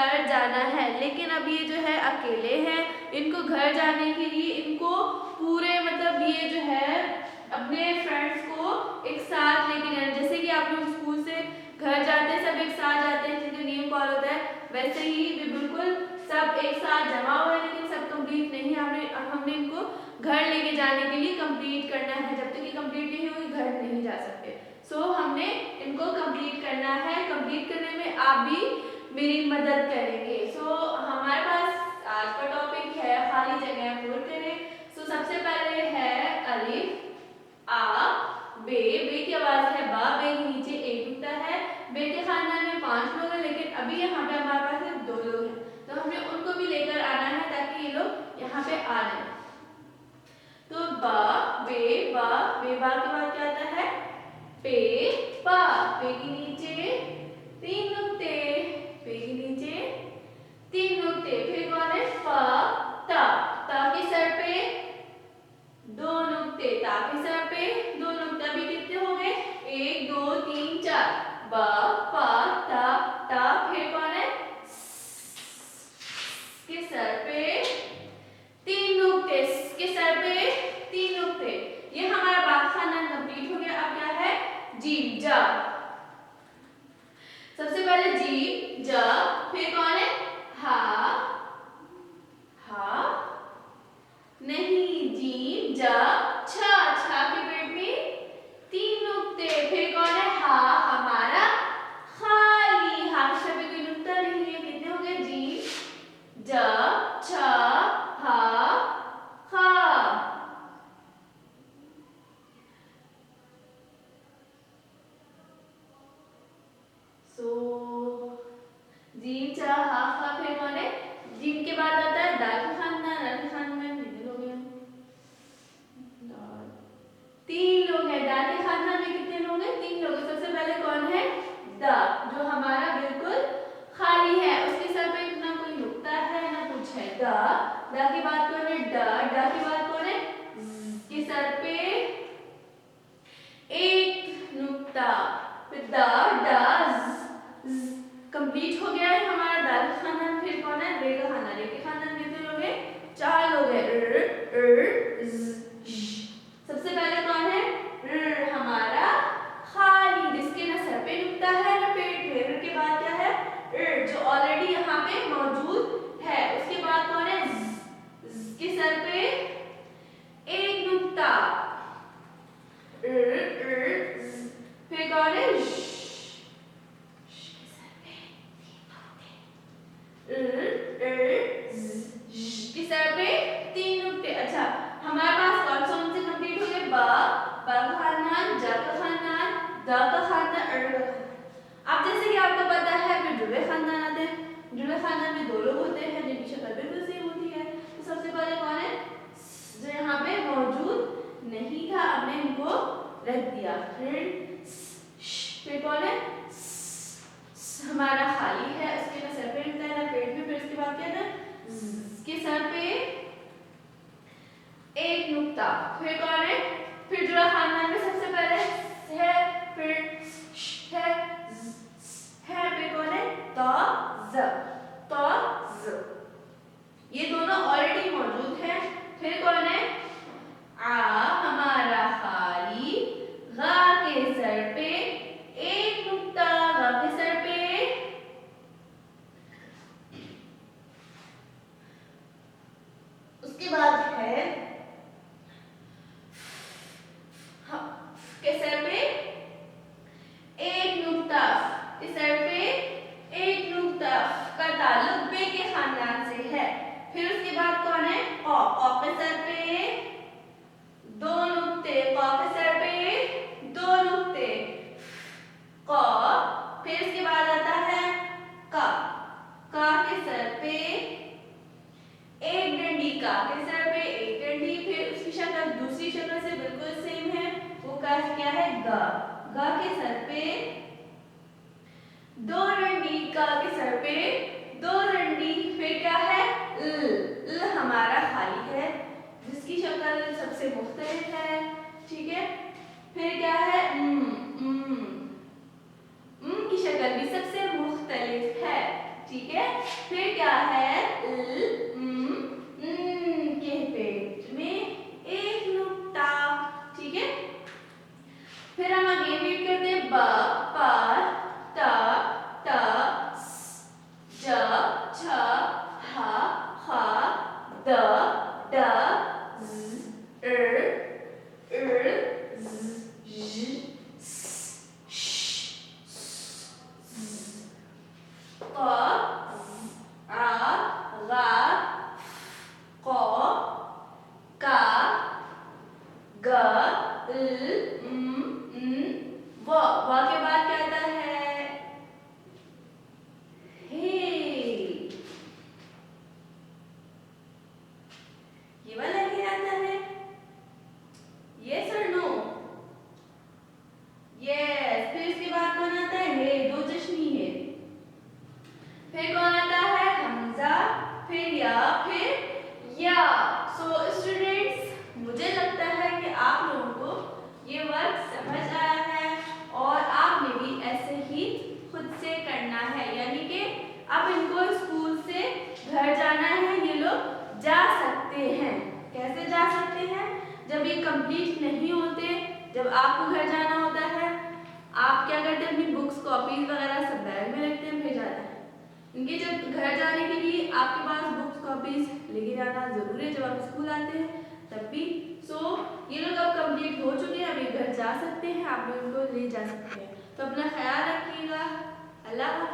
घर जाना है, लेकिन अब ये जो है अकेले हैं। इनको घर जाने के लिए इनको पूरे मतलब ये जो है अपने फ्रेंड्स को एक साथ लेके जाना। जैसे कि आप लोग स्कूल से घर जाते हैं, सब एक साथ जाते हैं, जिनका नियम फॉलो होता है, वैसे ही भी बिल्कुल सब एक साथ जमा हुए हैं, लेकिन सब कंप्लीट नहीं। हमने इनको घर लेके जाने के लिए कंप्लीट करना है। जब तक ये कंप्लीट नहीं होगी घर नहीं जा सकते। सो हमने इनको कंप्लीट करना है। कंप्लीट करने में आप भी मेरी मदद करेंगे। सो हमारे पास आज का टॉपिक है खाली जगह पूर्ण करें। सो सबसे पहले है अलिफ आ बे। बे की आवाज है बा। बे के नीचे एक नुक्ता है। बे के खानदान में 5 लोग हैं, लेकिन अभी यहाँ पे हमारे पास सिर्फ 2 लोग हैं, तो हमने उनको भी लेकर आना है ताकि ये लोग यहाँ पे आ जाए। तो बा बे बा। बे बा के बाद क्या आता है पे पा। पे के नीचे 3 नुक्ते। पे के नीचे 3 नुक्ते। फिर कौन है पा ता। ता के सर पे 2 नुक्ते। ता के सर पे 2 नुक्ते। अभी कितने हो गए 1 2 3 4। बा पा ता ता। फिर कौन है के सर पे 3 नुक्ते। के सर पे 3 नुक्ते। ये हमारा बाकी खानदान कंप्लीट हो गया। अब क्या है जीम जा। सबसे पहले जीम जा। फिर कौन है हा हा नहीं जीम जा छा। छा के पेट में 3 नुक्ते। फिर कौन है हा हमारा खाली। हा के सर पे कोई नुक्ता नहीं है। कितने हो गए जीम जा छा हा खा। सो जीम चा हा खा। फिर कौन है जीम के बाद आता है दाल का खानदान। दाल के खानदान में कितने लोग हैं 3 लोग हैं। दाल के खानदान में कितने लोग हैं 3 लोग हैं। सबसे पहले कौन है दा, जो हमारा बिल्कुल खाली है। उसके सर पे ना कोई नुक्ता है ना कुछ है। दा। दा के बाद कौन है डा। डा के बाद कौन है के सर पे 1 नुक्ता। फिर दा डा कंप्लीट हो गया है हमारा दाल का खानदान। फिर कौन है रे का खानदान। रे के खानदान में कितने लोग हैं 4 लोग हैं। सबसे पहले कौन है हमारा खाली, जिसके ना सर पे नुक्ता है ना पेट पे। फिर के बाद क्या है जो ऑलरेडी यहाँ पे मौजूद है। उसके बाद कौन है के सर पे 1 नुक्ता। फिर कौन है के सर पे 3 नुक्ते। अच्छा हमारे पास कौन सा उनसे कंप्लीट हो गए बा। बा का खानदान, जा का खानदान, दा का खानदान, का खानदान। अब जैसे कि आपको पता है फिर जुड़वे खानदान आते हैं। जुड़वे खानदान में 2 लोग होते हैं जिनकी शक्ल बिल्कुल सेम होती है। तो सबसे पहले कौन है जो यहाँ पे मौजूद नहीं था, हमने इनको रख दिया। फिर कौन है हमारा खाली है। उसके ना सर पे नुक्ता है ना पेट में। फिर उसके बाद क्या था के सर पे 1 नुक्ता। फिर कौन है फिर जुड़ा खानदान में सबसे पहले है, फिर है, फिर कौन है तो ज। तो ज ये दोनों ऑलरेडी मौजूद है। फिर कौन है आ हमारा खाली। गा के सर पे 1 नुक्ता। गा के सर पे उसके बाद है के सर पे 1 नुक्ता। के सर पे 1 नुक्ता का ताल्लुक बे के खानदान से है। फिर उसके बाद कौन है कौ। कौ के सर पे 2 नुक्ते। कौ के सर पे 2 नुक्ते। कौ। फिर उसके बाद आता है का। का के सर पे 1 डंडी। का के सर पे 1 डंडी। फिर उसकी शक्ल दूसरी शक्ल से बिल्कुल सेम है। वो का क्या है गा। गा के सर पे 2 डंडी। का के सर पे 2 डंडी। फिर क्या है ल हमारा खाली है, जिसकी शक्ल सबसे मुख्तलिफ है। ठीक है। फिर क्या है की शक्ल भी फिर क्या है के पेट में एक नुक्ता, ठीक है। फिर हम आगे रीड करते हैं ब प ट ट स ज छ ह ख द ड ज ज झ स श स क आ गा क का ग व के बाद क्या आता है हे, ये वाला क्या आता है यस और नो, यस। फिर इसके बाद कौन आता है हे, दो चश्मी है। फिर कौन आता है हमजा, फिर या, फिर या। सो स्टूडेंट्स मुझे लगता है कि आप लोगों को ये वर्क समझ आया है और आपने भी ऐसे ही खुद से करना है, यानी कि अब इनको स्कूल से घर जाना है, ये लोग जा सकते हैं। कैसे जा सकते हैं, जब ये कंप्लीट नहीं होते, जब आपको घर जाना होता है, आप क्या करते हैं अपनी बुक्स कॉपीज वगैरह सब बैग में रखते हैं, फिर जाते हैं। इनके जब घर जाने के लिए आपके पास बुक्स कॉपीज लेके जाना जरूरी है, जब आप स्कूल आते हैं तब भी। सो ये लोग अब कंप्लीट हो चुके हैं, अभी घर जा सकते हैं, आप लोग इनको ले जा सकते हैं। तो अपना ख्याल रखिएगा। अल्लाह हाफिज़।